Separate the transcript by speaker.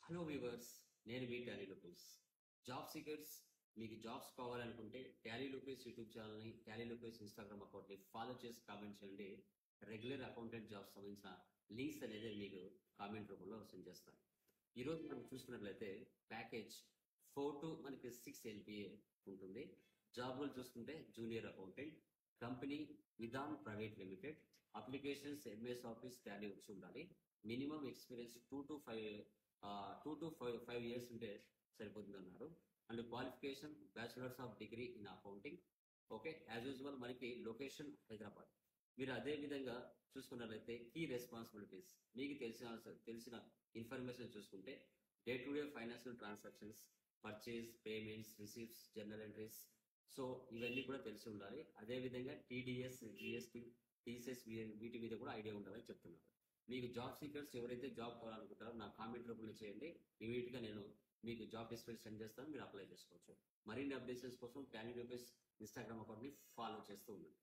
Speaker 1: Hello viewers, నేను మీ Tally లూపిస్. Job seekers మీకు jobs కావాలనుకుంటే టాలీ లూపిస్ యూట్యూబ్ ఛానల్ని, టాలీ లూపిస్ ఇన్స్టాగ్రామ్ అకౌంట్ని ఫాలో చేసి కామెంట్ చేయండి. రెగ్యులర్ అకౌంటెంట్ జాబ్స్ సంబంధించిన లింక్స్ అనేది మీకు కామెంట్ రూపంలో సెండ్ చేస్తాను. ఈరోజు మనం చూసుకున్నట్లయితే ప్యాకేజ్ 4 to మనకి 6 LPA ఉంటుంది. జాబ్ రోల్ చూసుకుంటే junior accountant, company Vidhan private limited, applications MS office Tally వచ్చి ఉండాలి. మినిమం ఎక్స్పీరియన్స్ 2 to 5 ఇయర్స్ ఉంటే సరిపోతుంది అన్నారు. And qualification bachelors of degree in accounting. Okay, as usual మనకి లొకేషన్ హైదరాబాద్. మీరు అదే విధంగా చూసుకున్నట్లయితే కీ రెస్పాన్సిబిలిటీస్ మీకు తెలిసిన ఇన్ఫర్మేషన్ చూసుకుంటే day to day financial transactions, purchase, payments, receipts, general entries. So ఇవన్నీ కూడా తెలిసి ఉండాలి. అదేవిధంగా టీడీఎస్, జిఎస్టీ, టీసీఎస్ వీటి మీద కూడా ఐడియా ఉండాలని చెప్తున్నారు. మీకు జాబ్ సీకర్స్ ఎవరైతే జాబ్ కావాలనుకుంటారో నా కామెంట్ రూపంలో చేయండి. ఇమీడియట్గా నేను మీకు జాబ్ డిస్క్రిప్షన్ సెండ్ చేస్తాను, మీరు అప్లై చేసుకోవచ్చు. మరిన్ని అప్డేషన్స్ కోసం టాలీ లూపిస్ ఇన్స్టాగ్రామ్ అకౌంట్ని ఫాలో చేస్తూ ఉండండి.